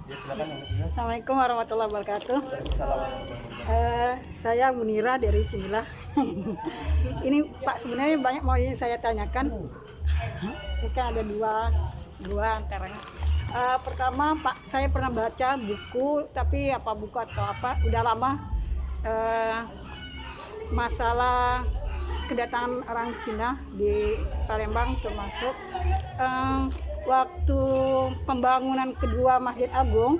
Ya, silakan. Assalamualaikum warahmatullahi wabarakatuh. Saya Munira dari Similah. Ini Pak, sebenarnya banyak mau yang saya tanyakan. Mungkin ada dua antaranya. Pertama Pak, saya pernah baca buku, tapi apa buku atau apa, udah lama, masalah kedatangan orang Cina di Palembang, termasuk waktu pembangunan kedua Masjid Agung,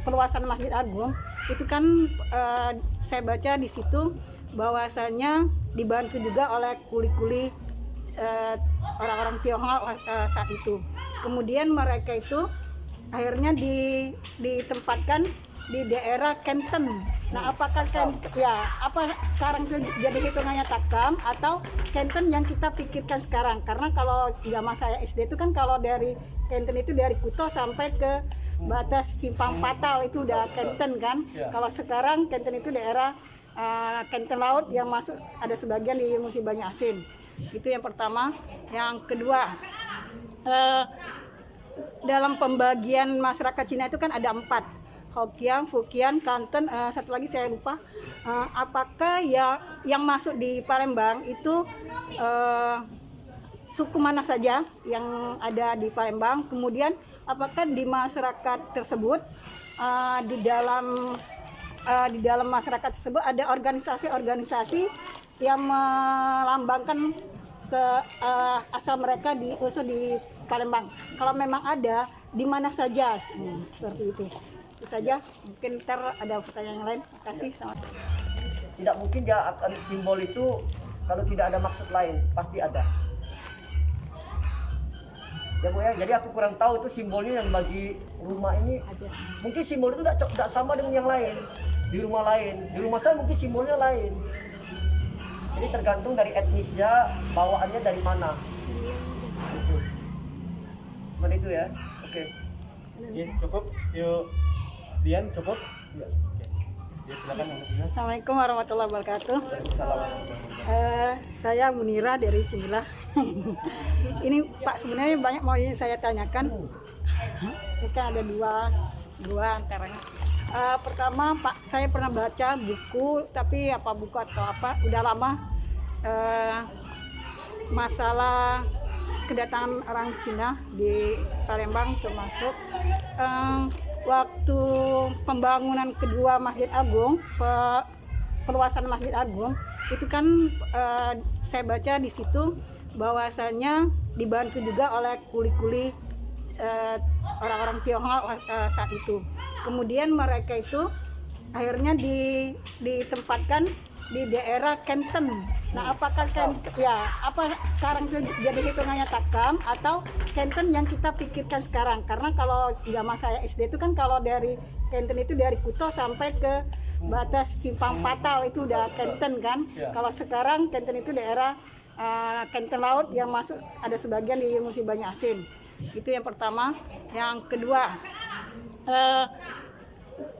perluasan Masjid Agung itu kan, saya baca di situ bahwasannya dibantu juga oleh kuli-kuli orang-orang Tionghoa saat itu. Kemudian mereka itu akhirnya ditempatkan di daerah Kenten. Nah, apakah apa sekarang itu jadi hitungannya taksam atau Kenten yang kita pikirkan sekarang? Karena kalau zaman saya SD itu kan, kalau dari Kenten itu dari Kuto sampai ke batas Simpang Patal itu udah Kenten kan. Kalau sekarang Kenten itu daerah Kenten Laut yang masuk ada sebagian di Musi Banyu Asin. Itu yang pertama. Yang kedua, dalam pembagian masyarakat Cina itu kan ada 4. Hokkien, Fukian, Kanton, satu lagi saya lupa. Apakah yang masuk di Palembang itu suku mana saja yang ada di Palembang? Kemudian apakah di masyarakat tersebut, di dalam masyarakat tersebut ada organisasi-organisasi yang melambangkan ke asal mereka diusut di Palembang? Kalau memang ada, di mana saja? Seperti itu. Itu saja. Mungkin ntar ada pertanyaan yang lain. Terima kasih. Selamat. Tidak mungkin dia akan simbol itu kalau tidak ada maksud lain, pasti ada. Ya Bu ya, jadi aku kurang tahu itu simbolnya yang bagi rumah ini. Ada. Mungkin simbol itu tidak sama dengan yang lain. Di rumah lain, di rumah saya mungkin simbolnya lain. Jadi tergantung dari etnisnya, bawaannya dari mana. Itu. Seperti itu ya. Oke. Ya, cukup. Yuk, Dian, cukup. Ya, oke. Ya, silakan. Assalamualaikum warahmatullahi wabarakatuh. Saya Munira dari Similah. Ini Pak, sebenarnya banyak mau yang saya tanyakan. Mungkin ada dua antaranya. Pertama Pak, saya pernah baca buku, tapi apa buku atau apa, udah lama, masalah kedatangan orang Cina di Palembang, termasuk waktu pembangunan kedua Masjid Agung, perluasan Masjid Agung itu kan, saya baca di situ bahwasannya dibantu juga oleh kuli-kuli orang-orang Tionghoa saat itu. Kemudian mereka itu akhirnya ditempatkan di daerah Kenten. Nah, apakah apa sekarang itu jadi hitungannya taksam atau Kenten yang kita pikirkan sekarang? Karena kalau zaman saya SD itu kan, kalau dari Kenten itu dari Kuto sampai ke batas Simpang Patal itu udah Kenten kan. Kalau sekarang Kenten itu daerah Kenten Laut yang masuk ada sebagian di Musi Banyu Asin. Itu yang pertama. Yang kedua,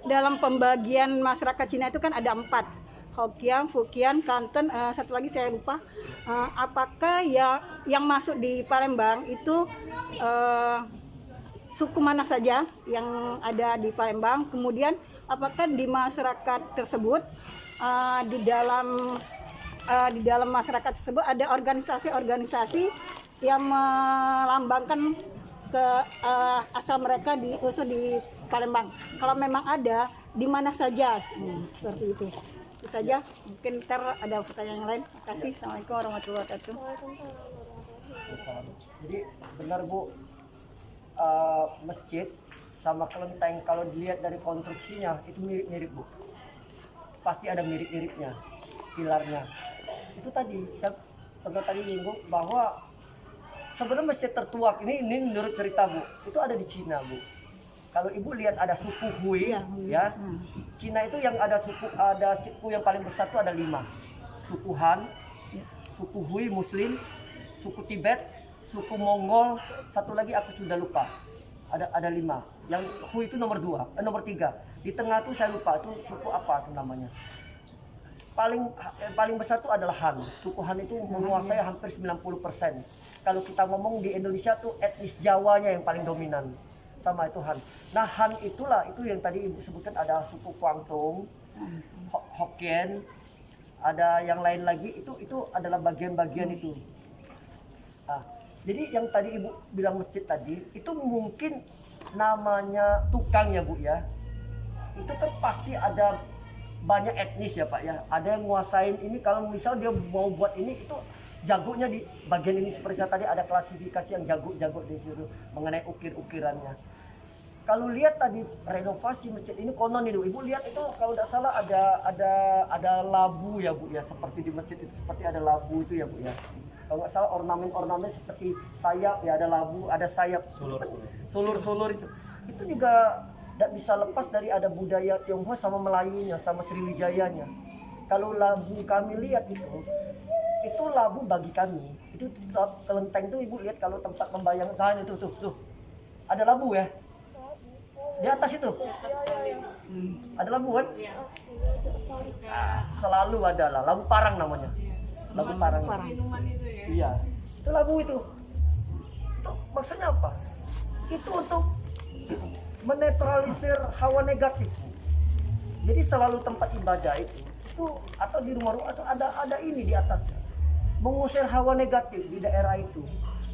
dalam pembagian masyarakat Cina itu kan ada 4. Hokkien, Fukian, Kanton, satu lagi saya lupa. Apakah yang masuk di Palembang itu suku mana saja yang ada di Palembang? Kemudian apakah di masyarakat tersebut, di dalam masyarakat tersebut ada organisasi-organisasi yang melambangkan ke asal mereka diusut di Palembang? Kalau memang ada, di mana saja? Seperti itu. Itu saja. Mungkin ntar ada pertanyaan yang lain. Terima kasih. Assalamualaikum warahmatullahi wabarakatuh. Jadi benar Bu, masjid sama kelenteng kalau dilihat dari konstruksinya itu mirip-mirip Bu. Pasti ada mirip-miripnya, pilarnya. Itu tadi saya pernah tadi nyinggung bahwa sebenarnya masjid tertua ini menurut cerita Bu, itu ada di Cina Bu. Kalau Ibu lihat ada suku Hui, ya, Cina itu yang ada suku yang paling besar itu ada 5. Suku Han, suku Hui Muslim, suku Tibet, suku Mongol, satu lagi aku sudah lupa. Ada 5. Yang Hui itu nomor 3. Di tengah itu saya lupa itu suku apa itu namanya. Paling besar itu adalah Han. Suku Han itu menguasai hampir 90%. Kalau kita ngomong di Indonesia tuh etnis Jawanya yang paling dominan. sama itu Han. Nah Han itulah itu yang tadi Ibu sebutkan, ada suku Kwangtung, Hokkien, ada yang lain lagi, itu adalah bagian-bagian itu. Nah, jadi yang tadi Ibu bilang masjid tadi itu mungkin namanya tukang ya Bu ya. Itu kan pasti ada banyak etnis ya Pak ya. Ada yang nguasain ini, kalau misal dia mau buat ini itu jagonya di bagian ini, seperti saya tadi ada klasifikasi yang jago di situ mengenai ukir-ukirannya. Kalau lihat tadi renovasi masjid ini konon itu Ibu lihat itu kalau tidak salah ada labu ya Bu ya, seperti di masjid itu seperti ada labu itu ya Bu ya. Kalau nggak salah ornamen seperti sayap ya, ada labu, ada sayap, sulur itu juga tidak bisa lepas dari ada budaya Tionghoa sama Melayunya sama Sriwijayanya. Kalau labu kami lihat itu labu bagi kami itu kelenteng tuh Ibu lihat kalau tempat membayangkan itu tuh ada labu ya di atas itu ada labu kan selalu ada lah, labu parang namanya, labu parang. Iya, itu labu itu maksudnya apa? Itu untuk menetralisir hawa negatif. Jadi selalu tempat ibadah itu atau di rumah-rumah atau ada ini di atasnya mengusir hawa negatif di daerah itu.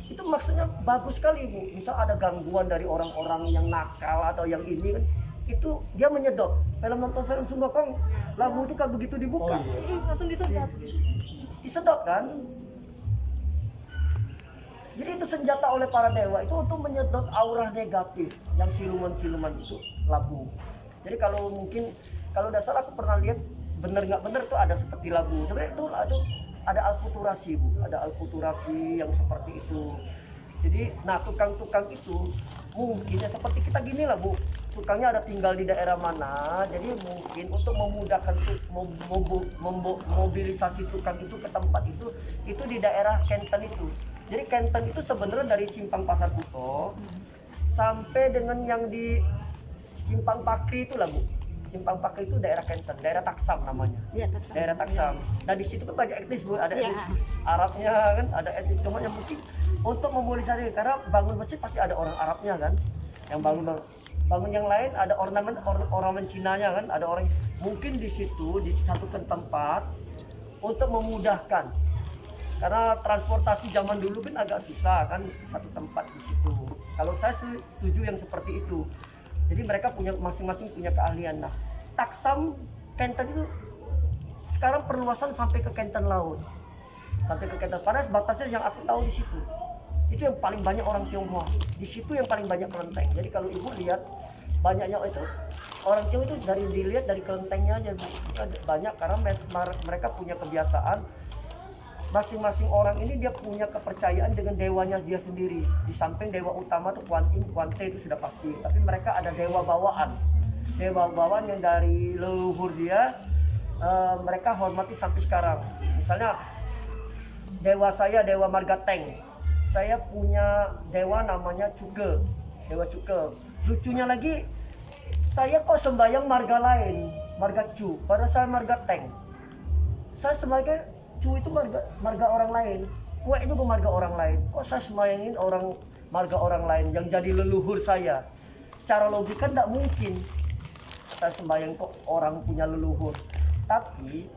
Itu maksudnya bagus sekali Bu. Misal ada gangguan dari orang-orang yang nakal atau yang ini kan, itu dia menyedot. Nonton film Sunda Kong, labu itu kan begitu dibuka, langsung disedot. Disedot kan. Jadi itu senjata oleh para dewa itu untuk menyedot aura negatif yang siluman-siluman itu labu. Jadi kalau mungkin kalau tidak salah aku pernah lihat bener nggak bener tuh ada seperti labu. Sebenarnya itu ada alkulturasi Bu, ada alkulturasi yang seperti itu. Jadi nah tukang-tukang itu mungkin ya seperti kita gini lah Bu. Tukangnya ada tinggal di daerah mana, jadi mungkin untuk memudahkan mobilisasi tukang itu ke tempat itu di daerah Kenten itu. Jadi Kenten itu sebenarnya dari Simpang Pasar Kuto sampai dengan yang di Simpang Pakri itu lah Bu. Simpang Pakri itu daerah Kenten, daerah Taksam namanya. Ya, Taksam. Daerah Taksam. Nah di situ kan banyak etnis Bu, ada etnis Arabnya kan, ada etnis Tionghoa yang mungkin untuk memobilisasi karena bangun masjid pasti ada orang Arabnya kan, yang bangun yang lain ada ornamen Cinanya kan, ada orang mungkin di situ disatukan tempat untuk memudahkan. Karena transportasi zaman dulu kan agak susah kan, satu tempat di situ. Kalau saya setuju yang seperti itu. Jadi mereka punya masing-masing punya keahlian. Nah, Taksam Kenten itu sekarang perluasan sampai ke Kenten Laut. Sampai ke Kenten. Padahal batasnya yang aku tahu di situ. Itu yang paling banyak orang Tionghoa. Di situ yang paling banyak kelenteng. Jadi kalau Ibu lihat banyaknya itu orang Tionghoa itu dilihat dari kelentengnya aja banyak karena mereka punya kebiasaan. Masing-masing orang ini dia punya kepercayaan dengan dewanya dia sendiri. Di samping dewa utama tuh Kuan Im, Kuan Te itu sudah pasti. Tapi mereka ada dewa bawaan. Dewa bawaan yang dari leluhur dia mereka hormati sampai sekarang. Misalnya dewa saya Dewa Margateng. Saya punya dewa namanya Cuke. Dewa Cuke. Lucunya lagi saya kok sembahyang marga lain, marga Cu. Padahal saya Margateng. Saya sebagai Cu itu marga orang lain, Kue juga marga orang lain. Kok saya sembayangin marga orang lain yang jadi leluhur saya? Secara logika tidak mungkin saya sembayang kok orang punya leluhur. Tapi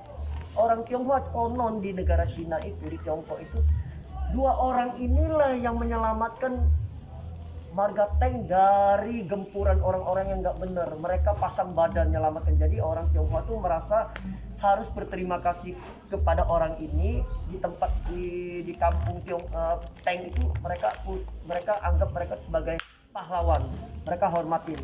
orang Tionghoa konon di negara Cina itu, di Tiongkok itu, dua orang inilah yang menyelamatkan marga Teng dari gempuran orang-orang yang nggak benar. Mereka pasang badan menyelamatkan. Jadi orang Tionghoa tuh merasa harus berterima kasih kepada orang ini di tempat di kampung Teng itu mereka anggap mereka sebagai pahlawan, mereka hormatin.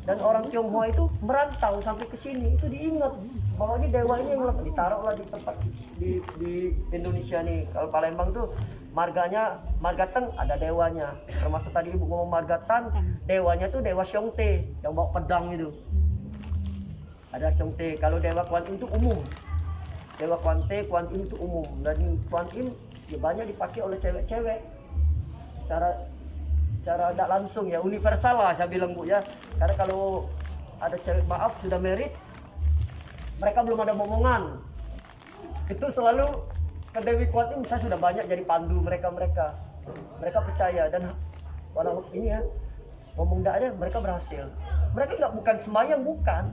Dan orang Tionghoa itu merantau sampai ke sini itu diingat bahwa ini dewa ini yang ditaruhlah di tempat di Indonesia nih. Kalau Palembang tuh marga Teng ada dewanya, termasuk tadi Ibu ngomong marga Tan, dewanya tuh dewa Xiongte yang bawa pedang itu. Ada Xiongte. Kalau dewa Kuan Im itu umum. Dewa Kuan Im itu umum. Dan Kuan Im ya banyak dipakai oleh cewek-cewek. Cara tidak langsung ya, universal lah saya bilang Bu ya. Karena kalau ada cewek maaf sudah married, mereka belum ada momongan. Itu selalu ke Dewi Kuan Im, saya sudah banyak jadi pandu mereka percaya. Dan walaupun ini ya, ngomong tidak ada, mereka berhasil. Mereka nggak bukan sembahyang, bukan,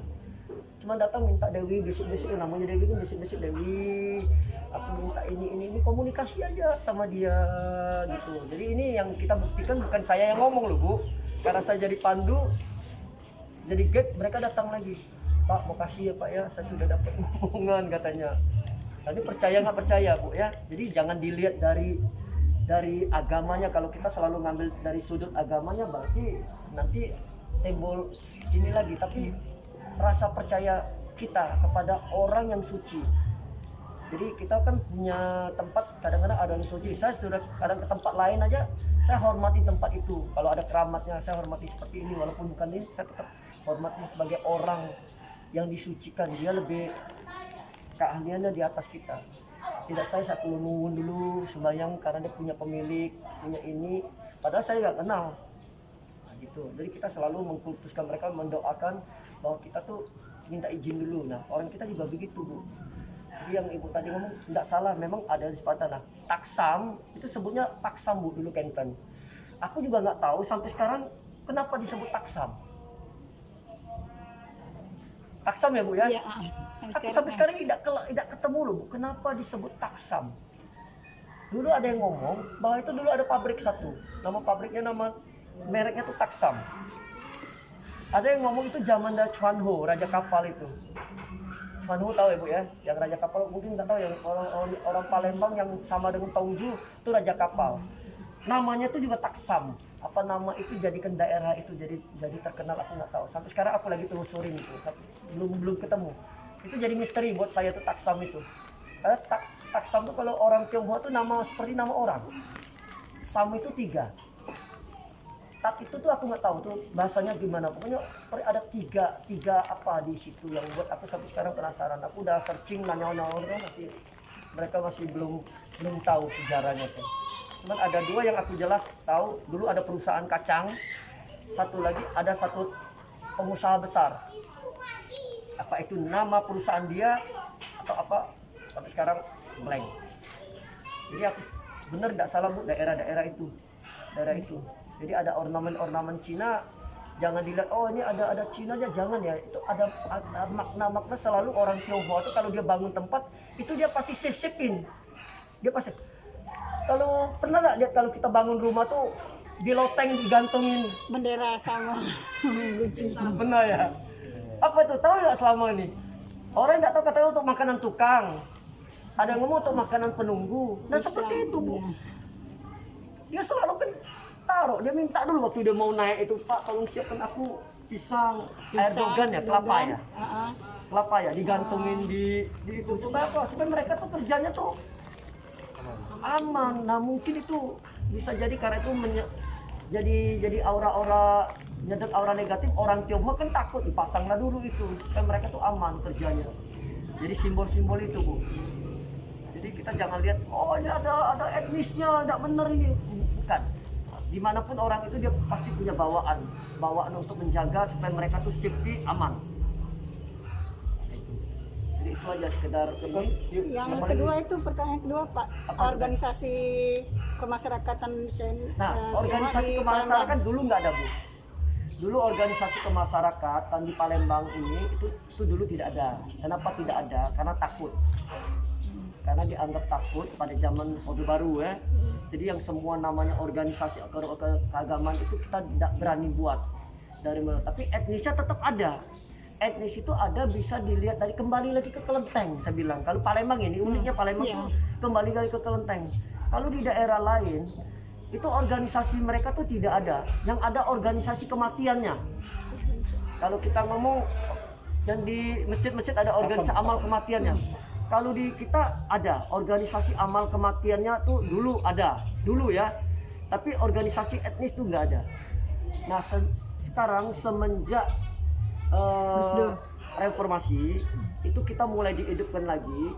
cuma datang minta Dewi, besok-besok, namanya Dewi kan besok-besok Dewi, aku minta ini komunikasi aja sama dia gitu. Jadi ini yang kita buktikan, bukan saya yang ngomong loh Bu, karena saya jadi pandu, jadi guide, mereka datang lagi, Pak mau kasih ya Pak ya, saya sudah dapat omongan katanya. Tadi percaya nggak percaya Bu ya. Jadi jangan dilihat dari agamanya. Kalau kita selalu ngambil dari sudut agamanya, berarti nanti timbul ini lagi. Tapi rasa percaya kita kepada orang yang suci. Jadi kita kan punya tempat, kadang-kadang ada yang suci. Saya sudah kadang ke tempat lain aja, saya hormati tempat itu. Kalau ada keramatnya, saya hormati seperti ini. Walaupun bukan ini, saya tetap hormatnya sebagai orang yang disucikan. Dia lebih keahliannya di atas kita. Tidak saya nungguin dulu sembahyang karena dia punya pemilik, punya ini. Padahal saya nggak kenal. Nah, gitu. Jadi kita selalu mengkultuskan mereka, mendoakan bahwa kita tuh minta izin dulu. Nah, orang kita juga begitu Bu. Jadi yang Ibu tadi ngomong tidak salah, memang ada di Sparta. Nah, taksam itu sebutnya taksam Bu dulu Kenten. Aku juga nggak tahu sampai sekarang kenapa disebut taksam. Taksam ya Bu ya? Iya, Sampai sekarang tidak ketemu loh Bu, kenapa disebut taksam. Dulu ada yang ngomong bahwa itu dulu ada pabrik satu, nama pabriknya, nama mereknya itu taksam. Ada yang ngomong itu zaman dari Chuan Ho, raja kapal itu. Chuan Ho tahu ya Bu ya, yang raja kapal mungkin nggak tahu, yang orang Palembang yang sama dengan Tongju itu raja kapal. Namanya itu juga taksam. Apa nama itu jadikan daerah itu jadi terkenal, aku nggak tahu. Sampai sekarang aku lagi telusurin itu, belum ketemu. Itu jadi misteri buat saya tuh taksam itu. Karena taksam itu kalau orang Tionghoa tuh nama seperti nama orang. Sam itu 3. Tak itu tuh aku nggak tahu tuh bahasanya gimana. Pokoknya seperti ada tiga apa di situ yang buat aku sampai sekarang penasaran. Aku udah searching nanya-nanya orang, mereka masih belum tahu sejarahnya tuh. Cuman ada 2 yang aku jelas tahu. Dulu ada perusahaan kacang, satu lagi ada satu pengusaha besar. Apa itu nama perusahaan dia atau apa, sampai sekarang blank. Jadi aku bener tidak salah Bu, daerah itu. Jadi ada ornamen Cina, jangan dilihat oh ini ada Cina aja, jangan ya. Itu ada makna selalu orang Tionghoa itu kalau dia bangun tempat itu dia pasti sisipin. Dia pasti, kalau pernah nggak lihat kalau kita bangun rumah tuh di loteng digantungin bendera sama guci. Benar ya? Apa itu? Tahu nggak selama ini? Orang nggak tahu, katanya untuk makanan tukang. Ada yang ngomong untuk makanan penunggu. Nah seperti itu Bu. Dia selalu kan taruh, dia minta dulu waktu dia mau naik itu, Pak tolong siapkan aku pisang air dogan ya, kelapa ya. Kelapa ya, digantungin di itu. Supaya apa? Supaya mereka tuh kerjanya tuh aman. Nah mungkin itu bisa jadi karena itu jadi aura-aura, nyedot aura negatif. Orang Tionghoa kan takut, dipasanglah dulu itu supaya mereka tuh aman kerjanya. Jadi simbol-simbol itu Bu. Jadi kita jangan lihat oh ini ada etnisnya, tidak benar ini. Bukan. Dimanapun orang itu dia pasti punya bawaan untuk menjaga supaya mereka tuh safety, aman. Jadi itu aja sekedar ini. Yang kedua itu pertanyaan kedua Pak, organisasi kemasyarakatan organisasi kemasyarakatan dulu nggak ada Bu. Dulu organisasi kemasyarakatan di Palembang ini itu dulu tidak ada. Kenapa tidak ada? Karena takut. Karena dianggap takut pada zaman Orde Baru ya. Jadi yang semua namanya organisasi keagamaan itu kita tidak berani buat dari mana. Tapi etnisnya tetap ada. Etnis itu ada, bisa dilihat dari kembali lagi ke kelenteng. Saya bilang kalau Palembang ini uniknya Palembang itu kembali lagi ke kelenteng. Kalau di daerah lain itu organisasi mereka tuh tidak ada. Yang ada organisasi kematiannya. Kalau kita ngomong dan di masjid-masjid ada organisasi amal kematiannya. Kalau di kita ada organisasi amal kematiannya tuh dulu ada, dulu ya. Tapi organisasi etnis tuh nggak ada. Nah sekarang semenjak reformasi itu kita mulai dihidupkan lagi.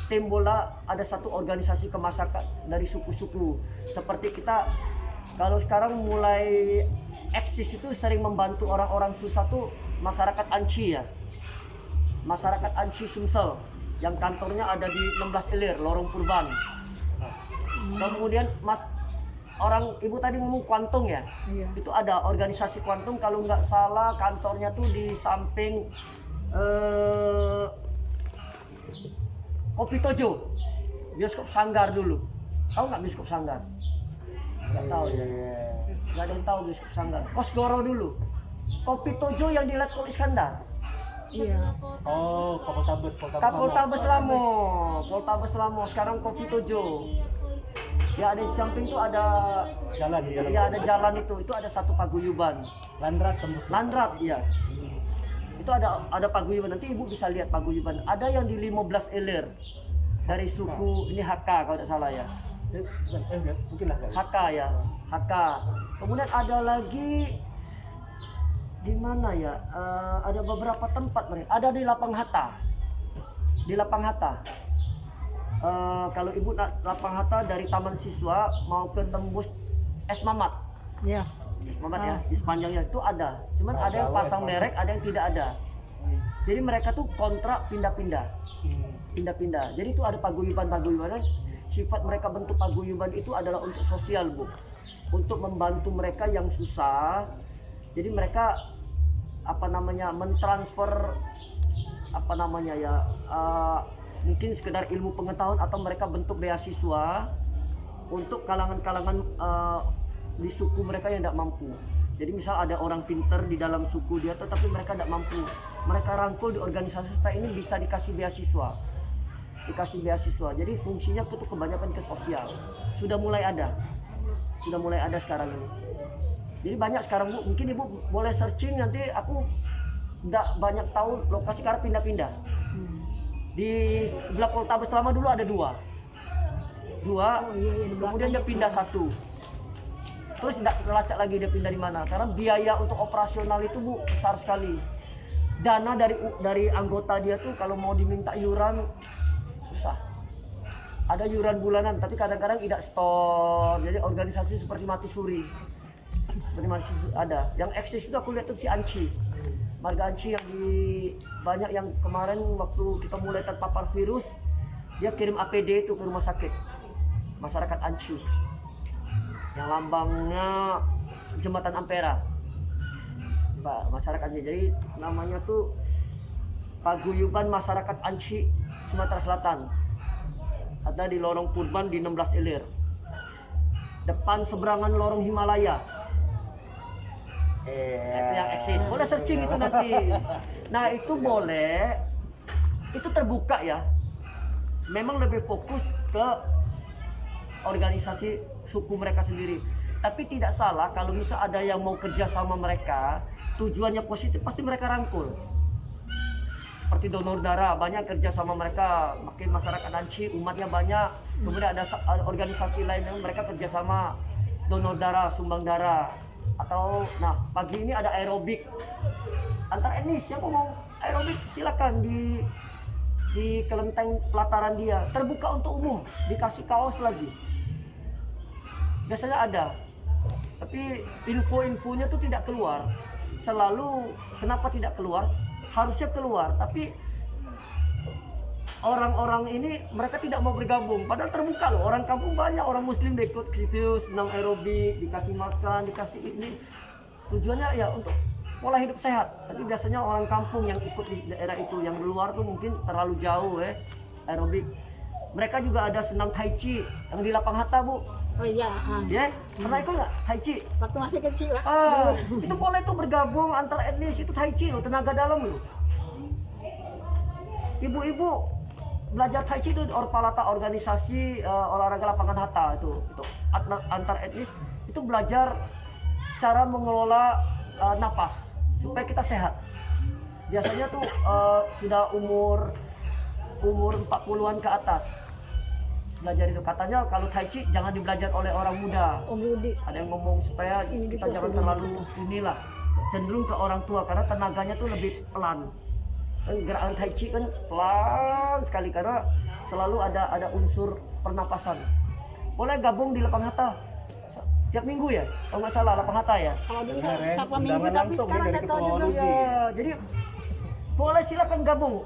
Timbullah ada satu organisasi kemasyarakatan dari suku-suku. Seperti kita kalau sekarang mulai eksis itu sering membantu orang-orang susah tuh masyarakat Anci ya. Masyarakat Anci Sumsel yang kantornya ada di 16 Ilir, Lorong Purban. Kemudian orang ibu tadi ngomong Kuantung ya, Iya. itu ada organisasi Kuantung kalau nggak salah kantornya tuh di samping Kopi Tojo, bioskop Sanggar dulu. Tahu nggak bioskop Sanggar? Nggak tahu ya. Nggak ada yang tahu bioskop Sanggar. Kosgoro dulu. Kopi Tojo yang di Letkol Iskandar. Iya. Oh, Poltabes Poltabes Lamo. Poltabes Lamo. Sekarang Kopi Tojo. Ya ada di samping tuh ada jalan. ya ada jalan itu ada satu paguyuban. Landrat tembus. Landrat ya. Itu ada paguyuban, nanti ibu bisa lihat paguyuban. Ada yang di 15 Ilir dari suku ini Hakka kalau tidak salah ya. Mungkin lah. Hakka ya, Hakka. Kemudian ada lagi di mana ya? Ada beberapa tempat mereka. Ada di Lapang Hatta. Di Lapang Hatta. Kalau ibu Lapang Hatta dari Taman Siswa mau ke tembus Es Mamat. Iya. Es Mamat ya, di sepanjangnya itu ada. Cuman ada yang pasang merek, ada yang tidak ada. Jadi mereka tuh kontrak pindah-pindah. Pindah-pindah. Jadi itu ada paguyuban-paguyuban. Sifat mereka bentuk paguyuban itu adalah untuk sosial, Bu. Untuk membantu mereka yang susah. Jadi mereka mentransfer mungkin sekedar ilmu pengetahuan atau mereka bentuk beasiswa untuk kalangan-kalangan di suku mereka yang tidak mampu. Jadi misal ada orang pinter di dalam suku dia tetapi mereka tidak mampu, mereka rangkul di organisasi supaya ini bisa dikasih beasiswa. Jadi fungsinya itu kebanyakan ke sosial. Sudah mulai ada sekarang ini. Jadi banyak sekarang, Bu. Mungkin ibu boleh searching, nanti aku tidak banyak tahu lokasi karena pindah-pindah. Di sebelah Poltabes Lama dulu ada dua, kemudian dia pindah satu, terus tidak terlacak lagi dia pindah di mana. Karena biaya untuk operasional itu, Bu, besar sekali. Dana dari anggota dia tuh kalau mau diminta iuran susah. Ada iuran bulanan, tapi kadang-kadang tidak store. Jadi organisasi seperti mati suri. Ada. Yang eksis itu aku lihat tuh si Anci. Marga Anci yang banyak yang kemarin waktu kita mulai terpapar virus, dia kirim APD itu ke rumah sakit masyarakat Anci yang lambangnya Jembatan Ampera, Pak, masyarakat Anci. Jadi namanya tuh Paguyuban Masyarakat Anci Sumatera Selatan. Ada di Lorong Purban di 16 Ilir, depan seberangan Lorong Himalaya. Itu yang eksis, boleh searching itu nanti. Nah itu boleh, itu terbuka ya. Memang lebih fokus ke organisasi suku mereka sendiri. Tapi tidak salah kalau misal ada yang mau kerja sama mereka, tujuannya positif, pasti mereka rangkul. Seperti donor darah, banyak kerja sama mereka, makin masyarakat Anci, umatnya banyak. Kemudian ada organisasi lain yang mereka kerja sama, donor darah, sumbang darah. Atau nah pagi ini ada aerobik antar etnis, siapa mau aerobik silakan di kelenteng pelataran dia, terbuka untuk umum, dikasih kaos lagi. Biasanya ada, tapi infonya tuh tidak keluar. Selalu kenapa tidak keluar? Harusnya keluar, tapi orang-orang ini mereka tidak mau bergabung, padahal terbuka loh. Orang kampung banyak, orang muslim ikut ke situ, senam aerobik, dikasih makan, dikasih ini. Tujuannya ya untuk pola hidup sehat. Tapi biasanya orang kampung yang ikut di daerah itu, yang di luar tuh mungkin terlalu jauh aerobik. Mereka juga ada senam tai chi yang di Lapang Hatta, Bu. Oh iya. Ya, pernah ikut nggak tai chi? Waktu masih kecil, Pak. Itu boleh tuh bergabung antar etnis, itu tai chi loh, tenaga dalam loh. Ibu-ibu belajar tai chi itu di Orpalata, organisasi olahraga Lapangan Hatta itu antar etnis, itu belajar cara mengelola napas supaya kita sehat. Biasanya tuh sudah umur 40-an ke atas belajar itu. Katanya kalau tai chi jangan dibelajar oleh orang muda. Om Rudi. Ada yang ngomong supaya kita jangan terlalu cenderung ke orang tua karena tenaganya tuh lebih pelan. Gerakan tai chi kan pelan sekali karena selalu ada unsur pernapasan. Boleh gabung di Lapang Hatta tiap minggu ya, kalau nggak salah Lapang Hatta ya. Kalau dulu siapa minggu, tapi sekarang nggak tahu juga. Ya, jadi boleh silakan gabung.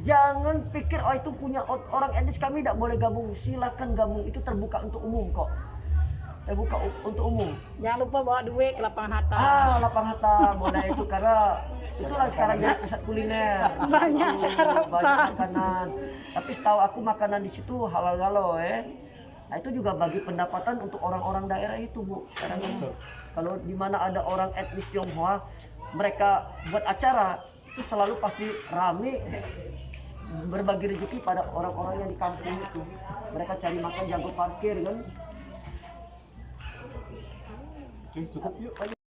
Jangan pikir itu punya orang etnis kami tidak boleh gabung. Silakan gabung, itu terbuka untuk umum kok. terbuka untuk umum. Jangan lupa bawa duit ke lapangan Hatta. Lapang Hatta boleh itu karena itulah sekarang jadi pusat kuliner. Banyak Banyak sarapan. makanan. Tapi setahu aku makanan di situ halal galau Nah itu juga bagi pendapatan untuk orang-orang daerah itu Bu. Sekarang itu kalau di mana ada orang etnis Tionghoa, mereka buat acara itu selalu pasti rame, berbagi rezeki pada orang-orang yang di kampung itu. Mereka cari makan jago parkir kan. Oke, cukup yuk.